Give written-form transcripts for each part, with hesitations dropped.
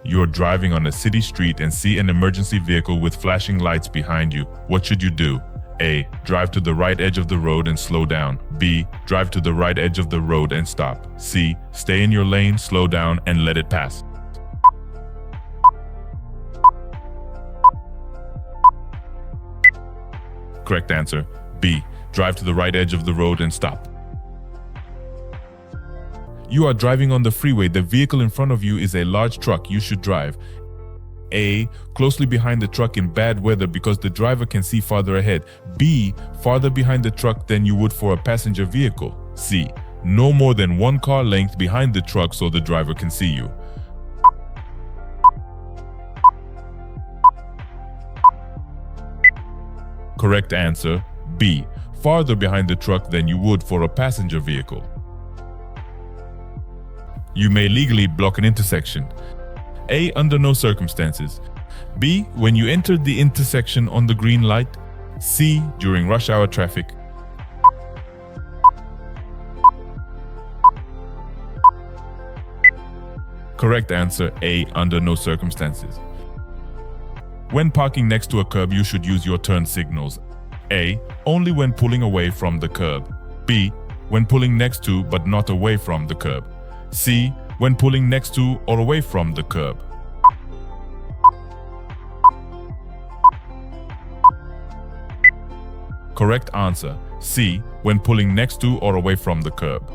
You're driving on a city street and see an emergency vehicle with flashing lights behind you. What should you do? A. Drive to the right edge of the road and slow down. B. Drive to the right edge of the road and stop. C. Stay in your lane, slow down, and let it pass. Correct answer, B. Drive to the right edge of the road and stop. You are driving on the freeway. The vehicle in front of you is a large truck. You should drive A. Closely behind the truck in bad weather because the driver can see farther ahead. B. Farther behind the truck than you would for a passenger vehicle. C. No more than 1 car length behind the truck so the driver can see you. Correct answer, B. Farther behind the truck than you would for a passenger vehicle. You may legally block an intersection. A. Under no circumstances. B. When you enter the intersection on the green light. C. During rush hour traffic. Correct answer, A. Under no circumstances. When parking next to a curb, you should use your turn signals. A. Only when pulling away from the curb. B. When pulling next to but not away from the curb. C. When pulling next to or away from the curb. Correct answer, C. When pulling next to or away from the curb.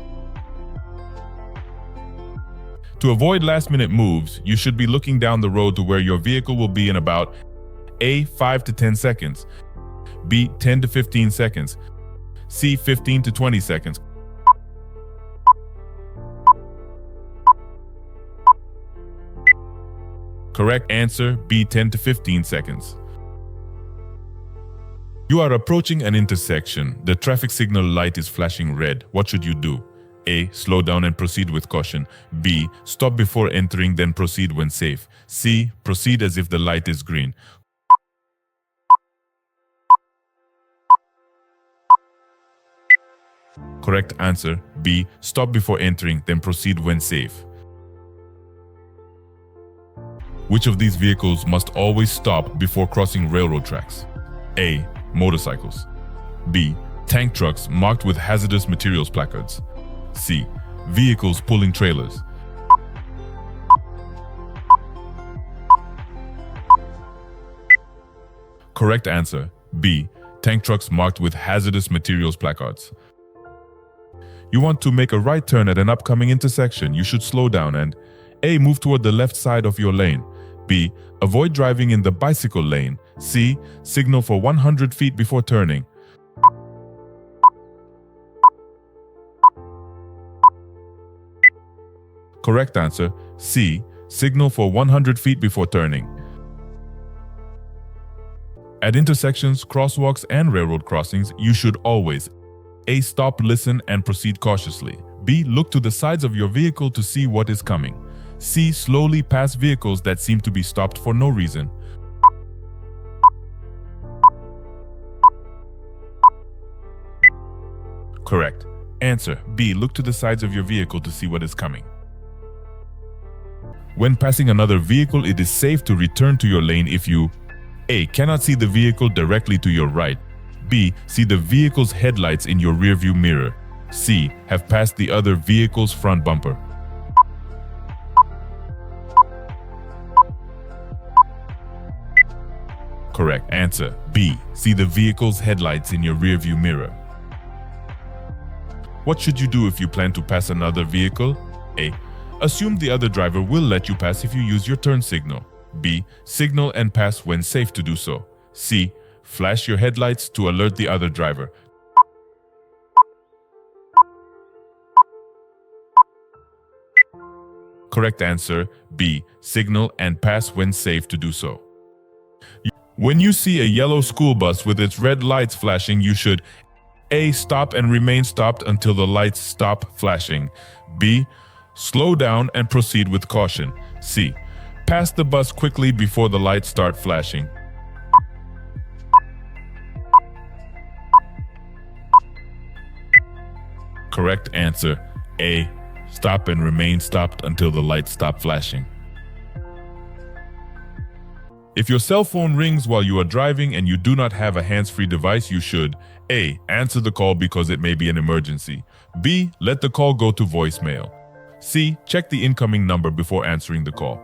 To avoid last-minute moves, you should be looking down the road to where your vehicle will be in about A. 5 to 10 seconds, B. 10 to 15 seconds, C. 15 to 20 seconds. Correct answer, B. 10 to 15 seconds. You are approaching an intersection. The traffic signal light is flashing red. What should you do? A. Slow down and proceed with caution. B. Stop before entering, then proceed when safe. C. Proceed as if the light is green. Correct answer, B. Stop before entering, then proceed when safe. Which of these vehicles must always stop before crossing railroad tracks? A. Motorcycles. B. Tank trucks marked with hazardous materials placards. C. Vehicles pulling trailers. Correct answer, B. Tank trucks marked with hazardous materials placards. You want to make a right turn at an upcoming intersection. You should slow down and A. Move toward the left side of your lane. B. Avoid driving in the bicycle lane. C. Signal for 100 feet before turning. Correct answer, C. Signal for 100 feet before turning. At intersections, crosswalks, and railroad crossings, you should always A. Stop, listen, and proceed cautiously. B. Look to the sides of your vehicle to see what is coming. C. Slowly pass vehicles that seem to be stopped for no reason. Correct. Answer, B. Look to the sides of your vehicle to see what is coming. When passing another vehicle, it is safe to return to your lane if you A. Cannot see the vehicle directly to your right. B. See the vehicle's headlights in your rearview mirror. C. Have passed the other vehicle's front bumper. Correct answer, B. See the vehicle's headlights in your rearview mirror. What should you do if you plan to pass another vehicle? A. Assume the other driver will let you pass if you use your turn signal. B. Signal and pass when safe to do so. C. Flash your headlights to alert the other driver. Correct answer, B. Signal and pass when safe to do so. When you see a yellow school bus with its red lights flashing, you should A. Stop and remain stopped until the lights stop flashing. B. Slow down and proceed with caution. C. Pass the bus quickly before the lights start flashing. Correct answer, A. Stop and remain stopped until the lights stop flashing. If your cell phone rings while you are driving and you do not have a hands-free device, you should A. Answer the call because it may be an emergency. B. Let the call go to voicemail. C. Check the incoming number before answering the call.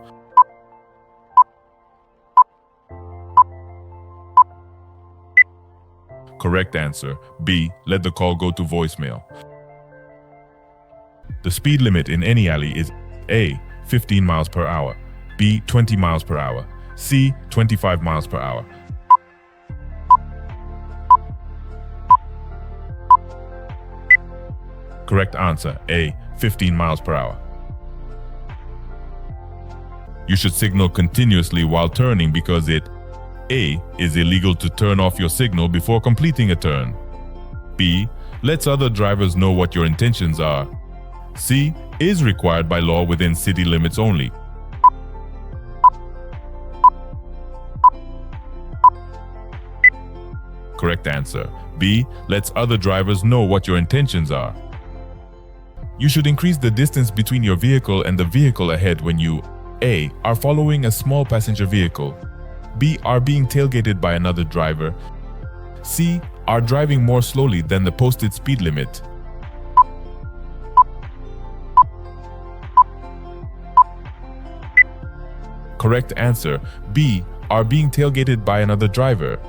Correct answer, B. Let the call go to voicemail. The speed limit in any alley is A. 15 miles per hour, B. 20 miles per hour, C. 25 miles per hour. Correct answer, A. 15 miles per hour. You should signal continuously while turning because it A. Is illegal to turn off your signal before completing a turn. B. Lets other drivers know what your intentions are. C. Is required by law within city limits only. Correct answer, B. Lets other drivers know what your intentions are. You should increase the distance between your vehicle and the vehicle ahead when you A. Are following a small passenger vehicle, B. Are being tailgated by another driver, C. Are driving more slowly than the posted speed limit. Correct answer, B. Are being tailgated by another driver.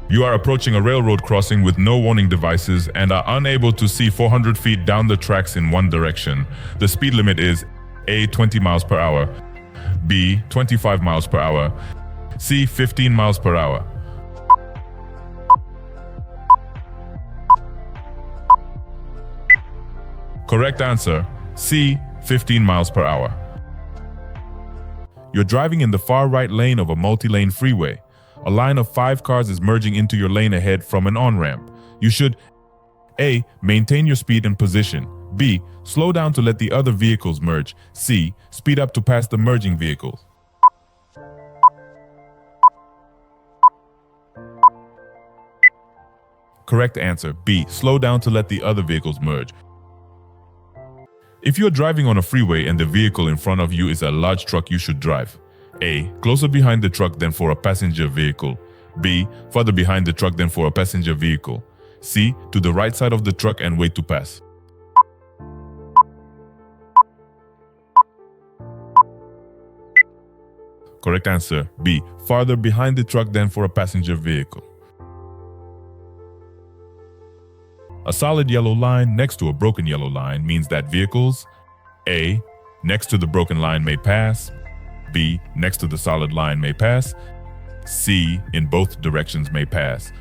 You are approaching a railroad crossing with no warning devices and are unable to see 400 feet down the tracks in one direction. The speed limit is A. 20 miles per hour, B. 25 miles per hour, C. 15 miles per hour. Correct answer, C. 15 miles per hour. You're driving in the far right lane of a multi-lane freeway. A line of 5 cars is merging into your lane ahead from an on-ramp. You should A. Maintain your speed and position, B. Slow down to let the other vehicles merge, C. Speed up to pass the merging vehicles. Correct answer, B. Slow down to let the other vehicles merge. If you're driving on a freeway and the vehicle in front of you is a large truck, you should drive A. Closer behind the truck than for a passenger vehicle, B. Further behind the truck than for a passenger vehicle, C. To the right side of the truck and wait to pass. Correct answer, B. Farther behind the truck than for a passenger vehicle. A solid yellow line next to a broken yellow line means that vehicles A. Next to the broken line may pass, B. Next to the solid line may pass, C. In both directions may pass.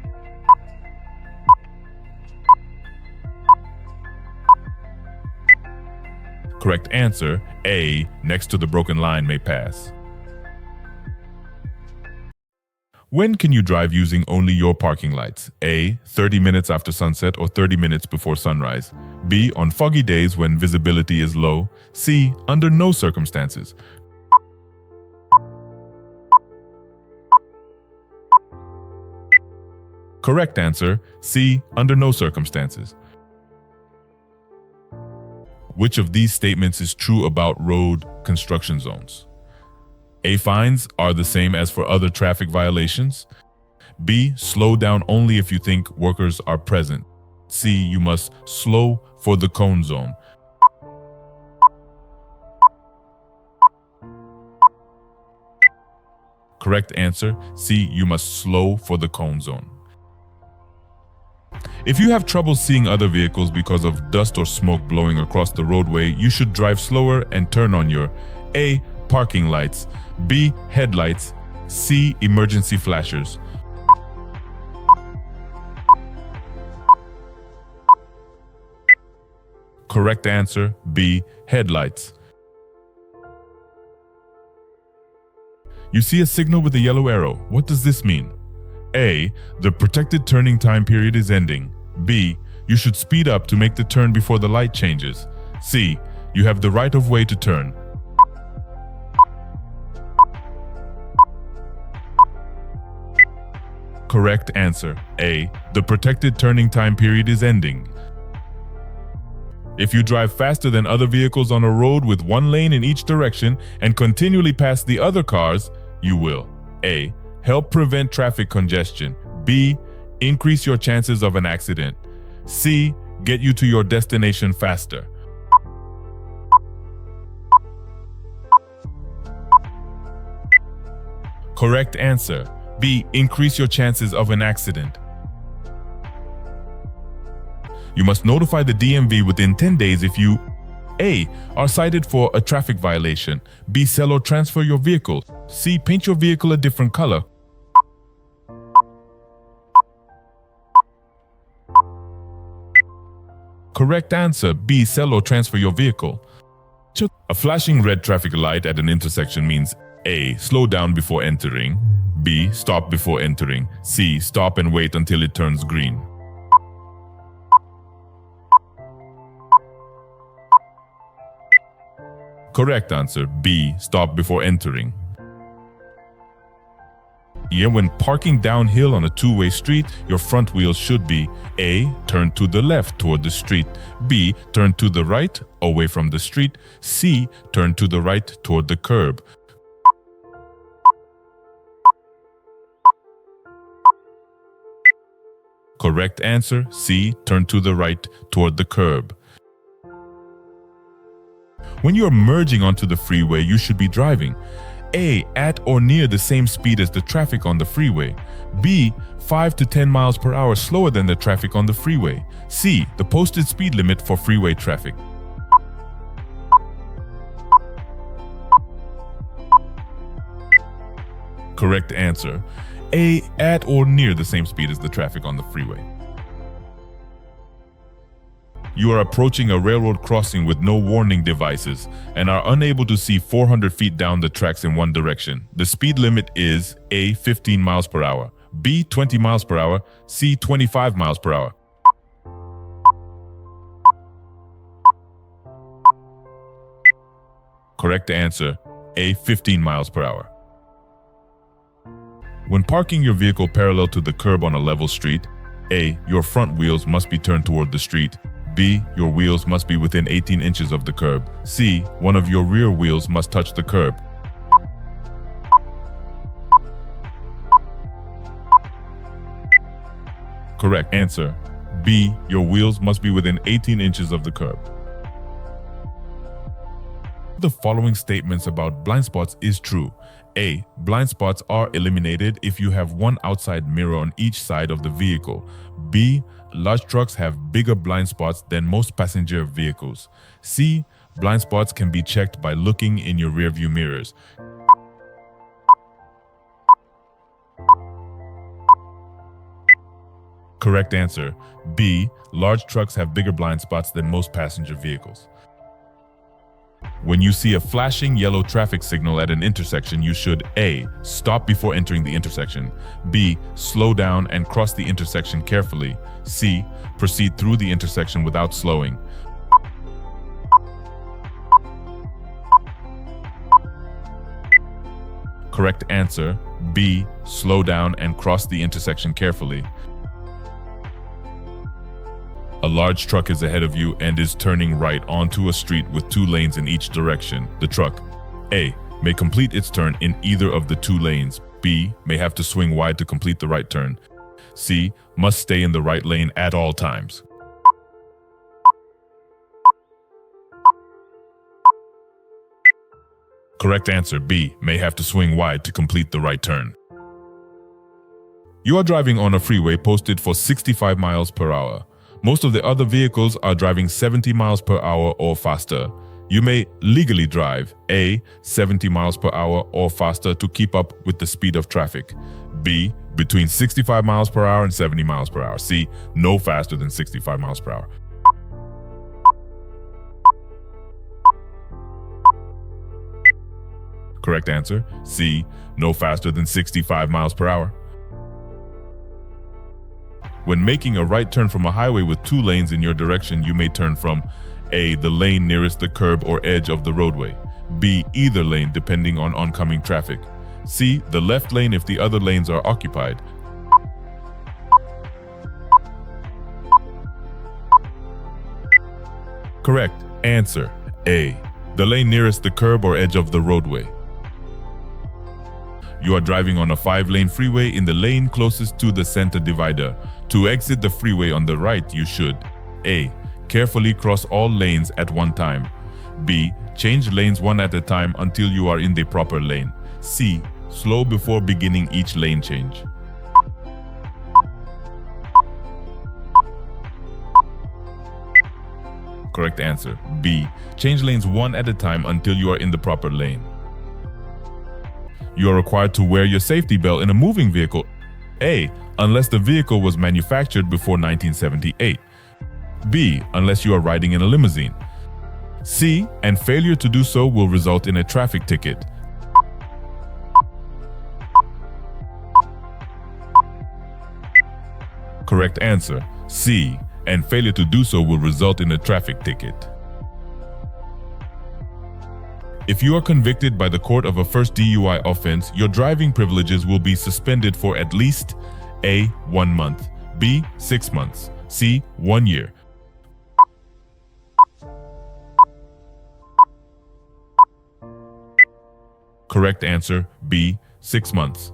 Correct answer, A. Next to the broken line may pass. When can you drive using only your parking lights? A. 30 minutes after sunset or 30 minutes before sunrise. B. On foggy days when visibility is low. C. Under no circumstances. Correct answer, C. Under no circumstances. Which of these statements is true about road construction zones? A. Fines are the same as for other traffic violations. B. Slow down only if you think workers are present. C. You must slow for the cone zone. Correct answer, C. You must slow for the cone zone. If you have trouble seeing other vehicles because of dust or smoke blowing across the roadway, you should drive slower and turn on your A. Parking lights, B. Headlights, C. Emergency flashers. Correct answer, B. Headlights. You see a signal with a yellow arrow. What does this mean? A. The protected turning time period is ending. B. You should speed up to make the turn before the light changes. C. You have the right of way to turn. Correct answer, A. The protected turning time period is ending. If you drive faster than other vehicles on a road with one lane in each direction and continually pass the other cars, You will A. Help prevent traffic congestion. B. Increase your chances of an accident. C. Get you to your destination faster. Correct answer. B. Increase your chances of an accident. You must notify the DMV within 10 days if you A. Are cited for a traffic violation. B. Sell or transfer your vehicle. C. Paint your vehicle a different color. Correct answer. B. Sell or transfer your vehicle. A flashing red traffic light at an intersection means A. Slow down before entering. B. Stop before entering. C. Stop and wait until it turns green. Correct answer. B. Stop before entering. Yeah, when parking downhill on a two-way street, your front wheels should be A. Turn to the left toward the street. B. Turn to the right away from the street. C. Turn to the right toward the curb. Correct answer. C. Turn to the right toward the curb. When you're merging onto the freeway, you should be driving A. At or near the same speed as the traffic on the freeway. B. 5 to 10 miles per hour slower than the traffic on the freeway. C. The posted speed limit for freeway traffic. Correct answer. A. At or near the same speed as the traffic on the freeway. You are approaching a railroad crossing with no warning devices and are unable to see 400 feet down the tracks in one direction. The speed limit is A. 15 miles per hour, B. 20 miles per hour, C. 25 miles per hour. Correct answer. A. 15 miles per hour. When parking your vehicle parallel to the curb on a level street, A. Your front wheels must be turned toward the street. B. Your wheels must be within 18 inches of the curb. C. One of your rear wheels must touch the curb. Correct answer. B. Your wheels must be within 18 inches of the curb. The following statements about blind spots is true. A. Blind spots are eliminated if you have one outside mirror on each side of the vehicle. B. Large trucks have bigger blind spots than most passenger vehicles. C. Blind spots can be checked by looking in your rearview mirrors. Correct answer. B. Large trucks have bigger blind spots than most passenger vehicles. When you see a flashing yellow traffic signal at an intersection, you should A. Stop before entering the intersection. B. Slow down and cross the intersection carefully. C. Proceed through the intersection without slowing. Correct answer. B. Slow down and cross the intersection carefully. A large truck is ahead of you and is turning right onto a street with 2 lanes in each direction. The truck, A. May complete its turn in either of the 2 lanes. B. May have to swing wide to complete the right turn. C. Must stay in the right lane at all times. Correct answer. B. May have to swing wide to complete the right turn. You are driving on a freeway posted for 65 miles per hour. Most of the other vehicles are driving 70 miles per hour or faster. You may legally drive A. 70 miles per hour or faster to keep up with the speed of traffic. B. Between 65 miles per hour and 70 miles per hour. C. No faster than 65 miles per hour. Correct answer. C. No faster than 65 miles per hour. When making a right turn from a highway with 2 lanes in your direction, you may turn from A. The lane nearest the curb or edge of the roadway. B. Either lane depending on oncoming traffic. C. The left lane if the other lanes are occupied. Correct answer. A. The lane nearest the curb or edge of the roadway. You are driving on a 5-lane freeway in the lane closest to the center divider. To exit the freeway on the right, you should A. Carefully cross all lanes at one time. B. Change lanes one at a time until you are in the proper lane. C. Slow before beginning each lane change. Correct answer. B. Change lanes one at a time until you are in the proper lane. You are required to wear your safety belt in a moving vehicle. A. Unless the vehicle was manufactured before 1978. B. Unless you are riding in a limousine. C. And failure to do so will result in a traffic ticket. Correct answer. C. And failure to do so will result in a traffic ticket. If you are convicted by the court of a first DUI offense, your driving privileges will be suspended for at least A. 1 month, B. 6 months, C. 1 year. Correct answer, B. 6 months.